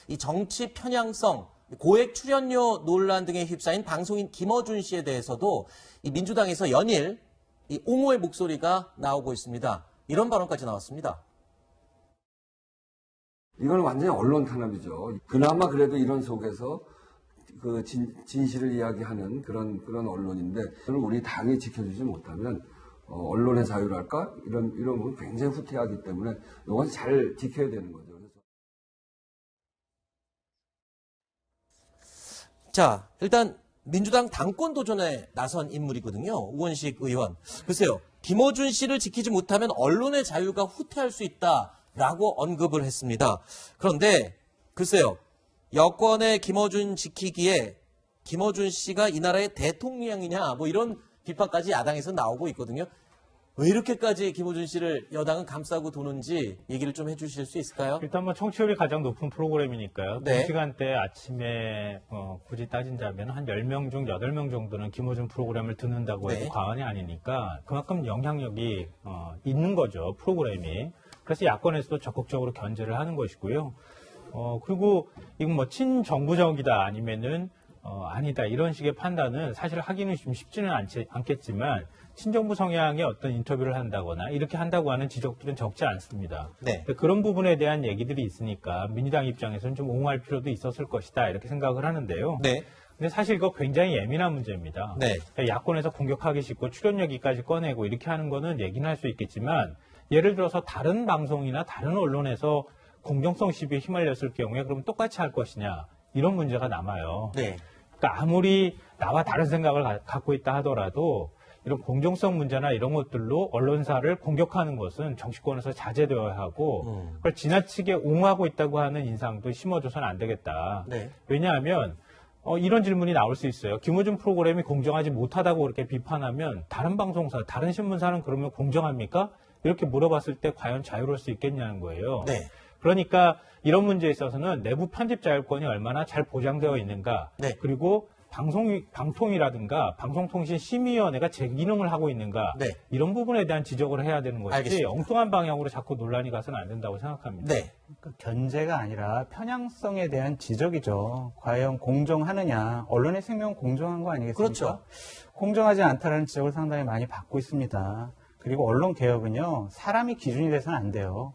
이 정치 편향성, 고액 출연료 논란 등에 휩싸인 방송인 김어준 씨에 대해서도 이 민주당에서 연일 이 옹호의 목소리가 나오고 있습니다. 이런 발언까지 나왔습니다. 이건 완전히 언론 탄압이죠. 그나마 그래도 이런 속에서 그 진실을 이야기하는 그런 언론인데, 그걸 우리 당이 지켜주지 못하면 언론의 자유랄까 이런 건 굉장히 후퇴하기 때문에 이건 잘 지켜야 되는 거죠. 자, 일단 민주당 당권 도전에 나선 인물이거든요. 우원식 의원. 글쎄요, 김어준 씨를 지키지 못하면 언론의 자유가 후퇴할 수 있다라고 언급을 했습니다. 그런데 글쎄요, 여권의 김어준 지키기에 김어준 씨가 이 나라의 대통령이냐 뭐 이런 비판까지 야당에서 나오고 있거든요. 왜 이렇게까지 김어준 씨를 여당은 감싸고 도는지 얘기를 좀 해주실 수 있을까요? 일단 뭐 청취율이 가장 높은 프로그램이니까요. 네. 그 시간대 아침에 굳이 따진다면 한 10명 중 8명 정도는 김어준 프로그램을 듣는다고 해도 네. 과언이 아니니까 그만큼 영향력이 있는 거죠, 프로그램이. 그래서 야권에서도 적극적으로 견제를 하는 것이고요. 그리고 이건 뭐 친정부적이다 아니면은 아니다 이런 식의 판단은 사실 하기는 좀 쉽지는 않겠지만 친정부 성향의 어떤 인터뷰를 한다거나 이렇게 한다고 하는 지적들은 적지 않습니다. 네. 그런 부분에 대한 얘기들이 있으니까 민주당 입장에서는 좀 옹호할 필요도 있었을 것이다 이렇게 생각을 하는데요. 네. 근데 사실 이거 굉장히 예민한 문제입니다. 네. 야권에서 공격하기 쉽고 출연료기까지 꺼내고 이렇게 하는 거는 얘기는 할 수 있겠지만 예를 들어서 다른 방송이나 다른 언론에서 공정성 시비에 휘말렸을 경우에 그럼 똑같이 할 것이냐 이런 문제가 남아요. 네. 그러니까 아무리 나와 다른 생각을 갖고 있다 하더라도 이런 공정성 문제나 이런 것들로 언론사를 공격하는 것은 정치권에서 자제되어야 하고 그걸 지나치게 옹호하고 있다고 하는 인상도 심어줘서는 안 되겠다. 네. 왜냐하면 이런 질문이 나올 수 있어요. 김어준 프로그램이 공정하지 못하다고 그렇게 비판하면 다른 방송사, 다른 신문사는 그러면 공정합니까? 이렇게 물어봤을 때 과연 자유로울 수 있겠냐는 거예요. 네. 그러니까 이런 문제에 있어서는 내부 편집 자율권이 얼마나 잘 보장되어 있는가, 네. 그리고 방통이라든가 방송통신심의위원회가 제 기능을 하고 있는가, 네. 이런 부분에 대한 지적을 해야 되는 것이지 알겠습니다. 엉뚱한 방향으로 자꾸 논란이 가서는 안 된다고 생각합니다. 네. 그 견제가 아니라 편향성에 대한 지적이죠. 과연 공정하느냐. 언론의 생명은 공정한 거 아니겠습니까? 그렇죠. 공정하지 않다라는 지적을 상당히 많이 받고 있습니다. 그리고 언론 개혁은요, 사람이 기준이 돼서는 안 돼요.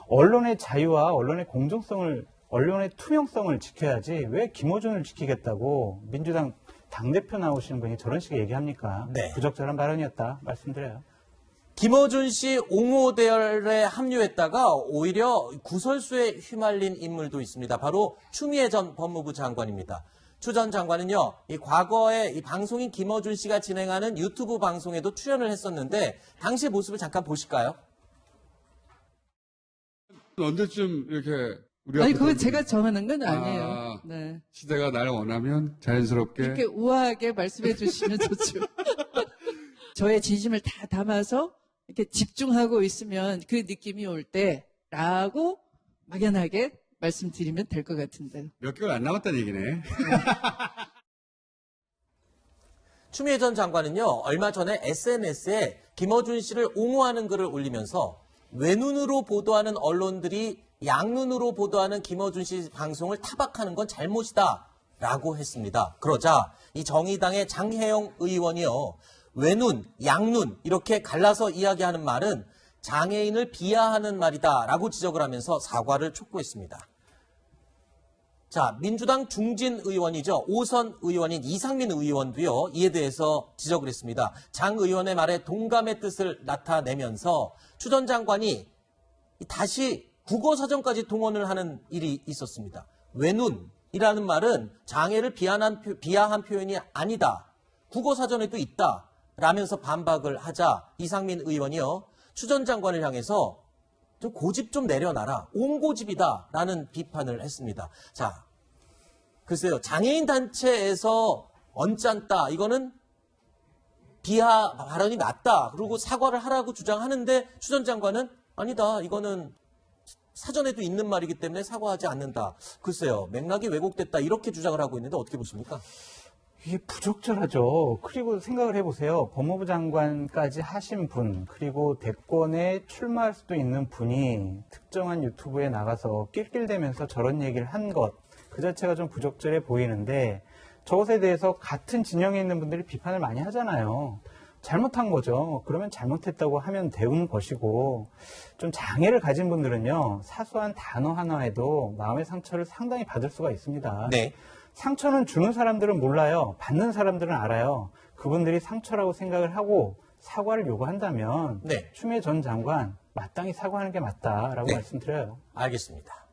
언론의 자유와 언론의 공정성을, 언론의 투명성을 지켜야지 왜 김어준을 지키겠다고 민주당 당대표 나오시는 분이 저런 식의 얘기합니까? 네. 부적절한 발언이었다 말씀드려요. 김어준 씨 옹호 대열에 합류했다가 오히려 구설수에 휘말린 인물도 있습니다. 바로 추미애 전 법무부 장관입니다. 추 전 장관은요, 이 과거에 이 방송인 김어준 씨가 진행하는 유튜브 방송에도 출연을 했었는데 당시의 모습을 잠깐 보실까요? 언제쯤 이렇게 아니, 그건 제가 정하는 건 아니에요. 네. 시대가 날 원하면 자연스럽게 이렇게 우아하게 말씀해 주시면 좋죠. 저의 진심을 다 담아서 이렇게 집중하고 있으면 그 느낌이 올 때라고 막연하게 말씀드리면 될 것 같은데요. 몇 개월 안 남았다는 얘기네. 추미애 전 장관은요, 얼마 전에 SNS에 김어준 씨를 옹호하는 글을 올리면서 외눈으로 보도하는 언론들이 양눈으로 보도하는 김어준 씨 방송을 타박하는 건 잘못이다 라고 했습니다. 그러자 이 정의당의 장혜영 의원이요, 외눈, 양눈 이렇게 갈라서 이야기하는 말은 장애인을 비하하는 말이다 라고 지적을 하면서 사과를 촉구했습니다. 자, 민주당 중진 의원이죠. 5선 의원인 이상민 의원도요, 이에 대해서 지적을 했습니다. 장 의원의 말에 동감의 뜻을 나타내면서 추 전 장관이 다시 국어사전까지 동원을 하는 일이 있었습니다. 외눈이라는 말은 장애를 비하한 표현이 아니다. 국어사전에도 있다. 라면서 반박을 하자 이상민 의원이요, 추 전 장관을 향해서 좀 고집 좀 내려놔라. 옹고집이다. 라는 비판을 했습니다. 자, 글쎄요. 장애인 단체에서 언짢다. 이거는 비하 발언이 맞다. 그리고 사과를 하라고 주장하는데 추 전 장관은 아니다. 이거는 사전에도 있는 말이기 때문에 사과하지 않는다. 글쎄요. 맥락이 왜곡됐다. 이렇게 주장을 하고 있는데 어떻게 보십니까? 이게 부적절하죠. 그리고 생각을 해보세요. 법무부 장관까지 하신 분, 그리고 대권에 출마할 수도 있는 분이 특정한 유튜브에 나가서 낄낄대면서 저런 얘기를 한 것, 그 자체가 좀 부적절해 보이는데, 저것에 대해서 같은 진영에 있는 분들이 비판을 많이 하잖아요. 잘못한 거죠. 그러면 잘못했다고 하면 되는 것이고, 좀 장애를 가진 분들은요, 사소한 단어 하나에도 마음의 상처를 상당히 받을 수가 있습니다. 네. 상처는 주는 사람들은 몰라요. 받는 사람들은 알아요. 그분들이 상처라고 생각을 하고 사과를 요구한다면 네. 추미애 전 장관 마땅히 사과하는 게 맞다라고 네. 말씀드려요. 알겠습니다.